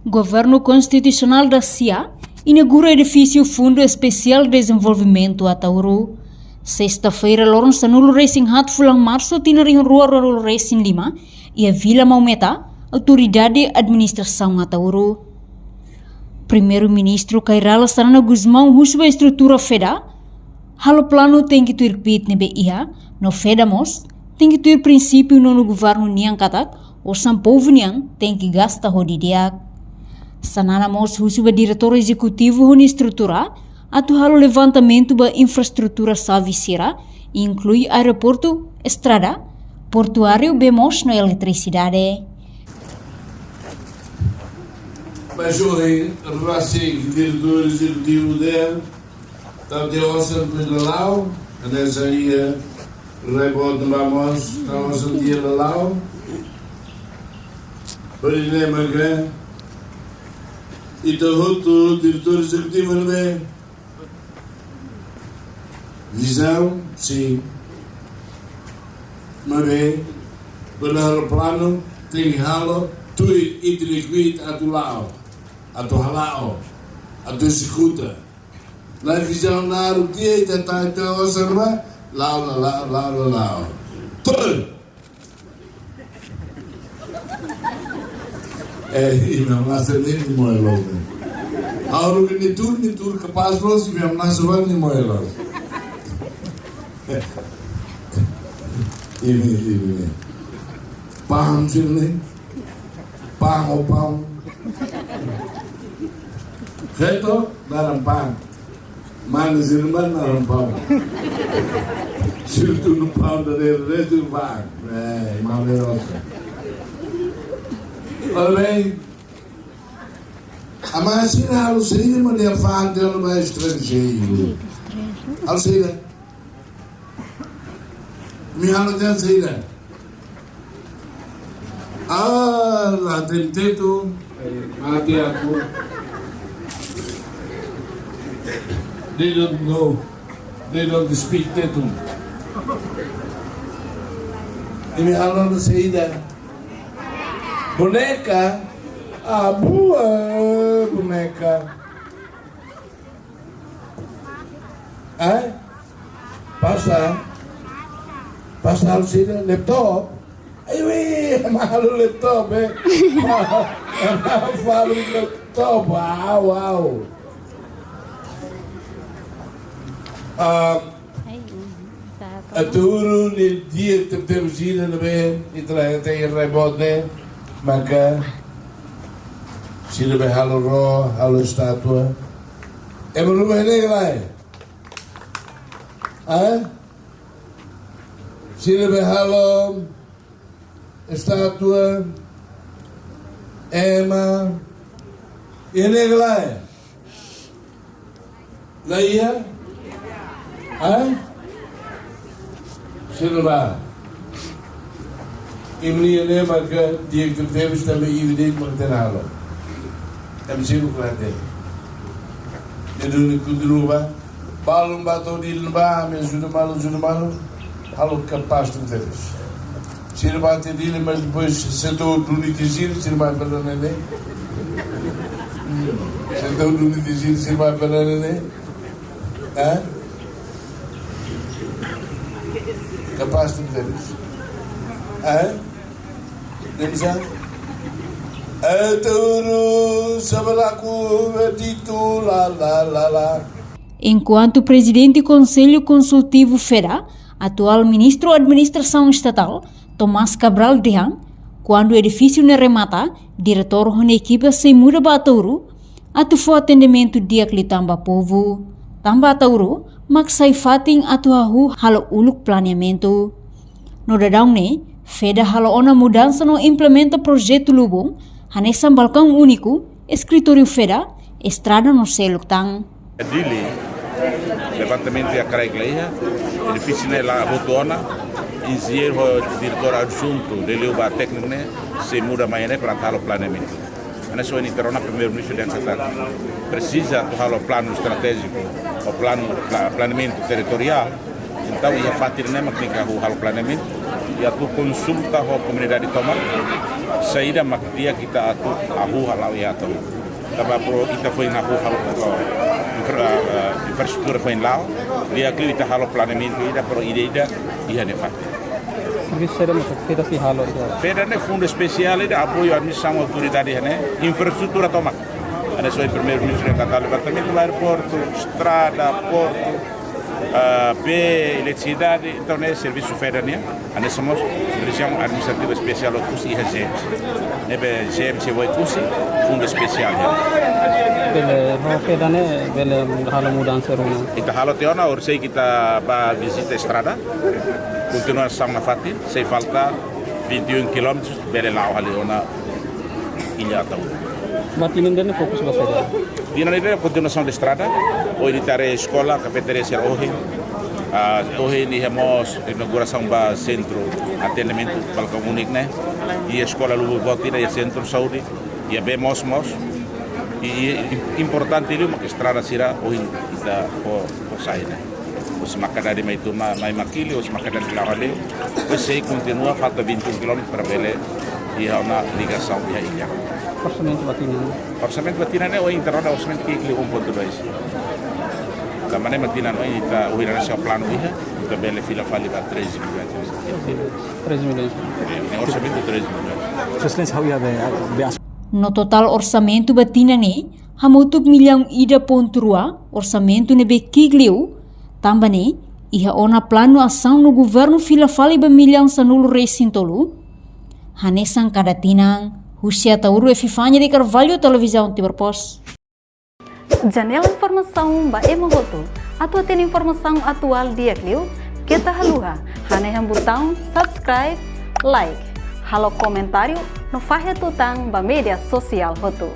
Governo Constitucional da CIA inaugura edifício Fundo Especial de Desenvolvimento a Tauru. Sexta-feira, Lawrence Sanulo Racing Hat Fulang Março tinaring Rua Rolo Racing Lima e a Vila Maumeta, Autoridade de Administração a Tauru. Primeiro-Ministro Kairala Sarana Guzmão Husba Estrutura FEDA, halo plano tem que ter pit nebe iha, no FEDA mos, tem que ter princípio no governo niang katak, o sampovo niang tem que gasta hodidiak. Sanana mos Husba Diretor Executivo Huni Estrutura, atu halo levantamento ba infraestrutura salvisira, inclui aeroporto, estrada, portuário bemos no eletricidade. Mas hoje, o diretor executivo dele, está de ossa de Lalau, nessa ia, rebote no vamos, está ossa de Lalau, por exemplo, que e o diretor executivo não é visão, sim, mas bem, para o plano, tem halo, tu e liquid a tu lao. Atau halal, atau sekuta. Lain visão na rutia e tentang observa, lau. Tur. Imam Nasir ni moelo. Auru ni tur kepas los Imam Nasir ni moelo. Ini. Paham sini. Paham. Feito dalam pang, mana zirman dalam pang. Sirtu no pang dari retu pang, malurosa. Bem, a Marcina Alcina mandei a falar dela no estrangeiro. Alcina, me fala de Alcina. Lá tem teto, mate aku. They don't know. They don't speak Tetum. Ini halo na saída. Boneca. Boa boneca. Passa a saída. Laptop. Ai, mahal laptop, Falo laptop. Wow. A turun il dia que temos ido na bem e tem rebote né maka sila be halo estátua é muito bem né sila be halo estátua ema ini gelai laia Silva, ini ni maka dia tertebis também evidente mantenalo. Kami sibuk nanti. Jadi ni kudruba, balum bato di lembah, men sudah malu, halo capaz tertebis. Silva te di mas depois sentou dunitizir, Silva pela nene. Sentou dunitizir, Silva pela nene. Capaz de termos. Denza? Aturu sabaraku dito la. Enquanto presidente do Conselho Consultivo FEDA, atual ministro da Administração Estatal, Tomás Cabral Dehan, quando o edifício não remata, diretor da equipe se muda para Tauru, atu atendimento dia que tamba povo. Tamba Tauru, maksai fating atu hahu halo uluk planeamento. No dadang ne, FEDA halo ona mudança no implementa projeto lubong, hanesan balcão único, escritório FEDA, estrada no seluk tang. Dili, levantamento a Caraigleia, edifício la Botona, engenheiro diretor adjunto de Liuba técnico ne, se muda amanhã para halo planeamento. Nessa é o primeiro-ministro de Ancatar. Precisa do plano estratégico, o planeamento territorial. Então, ia fazer nem que o planeamento e a tu consulta a comunidade tomar saída dia kita atu abu halau ya tu. Tapi pro kita foi na rua halau infraestrutura foi lá, dia que kita halau planeamento ida pro ida ia ne fato. Serviço era muito feita se halo. Feita ne fundo especial ida apoio administração autoridade ne infraestrutura toma. Ada só o primeiro-ministro da levantamento do aeroporto, estrada, porto, eletricidade, então é serviço federal, nós somos direção administrativa especial do curso e GEMS. GEMS é o curso, fundo especial. Bele federal bele halo mudança runa. Kita halo teona, or sei kita ba visita estrada, continuação na fatin, sem falta 21 km bele lá ali ona ilha tau. Batinin dele fokus basada. Dina ida continuação da estrada, hoje está a escola, cafeteria ser hoje. Hoje ni hemos inauguração ba centro atendimento balcão único né. E a escola Lubu Botina e centro saúde e vemos e importante ele uma estrada será hoje está por sair né. Os macadari mai tu mai makili, os macadari lá ali. Pois sei continua falta 21 km para Belém e há uma ligação via ilha. Orçamento Batina é o interno orçamento que ele 1.2. Da maneira Batina não está o irá ser o plano ia, então Belém fila fali para 13 milhões. 13 milhões. Orçamento 13 milhões. No total orçamento Batina ne, hamutuk milhão ida ponturua, orçamento ne bekigliu, também ne, iha ona plano ação no governo fila fali ba milhão sanulu resintolu, hanesan kadatinang, Husia Tauru Fifanya de Carvalho, televisão Timor-Pos. Janela informação ba emohoto. Atua tem informação atual dia kliu. Kita haluha. Hane botão subscribe, like. Halo comentário no fahe tutang ba media sosial hoto.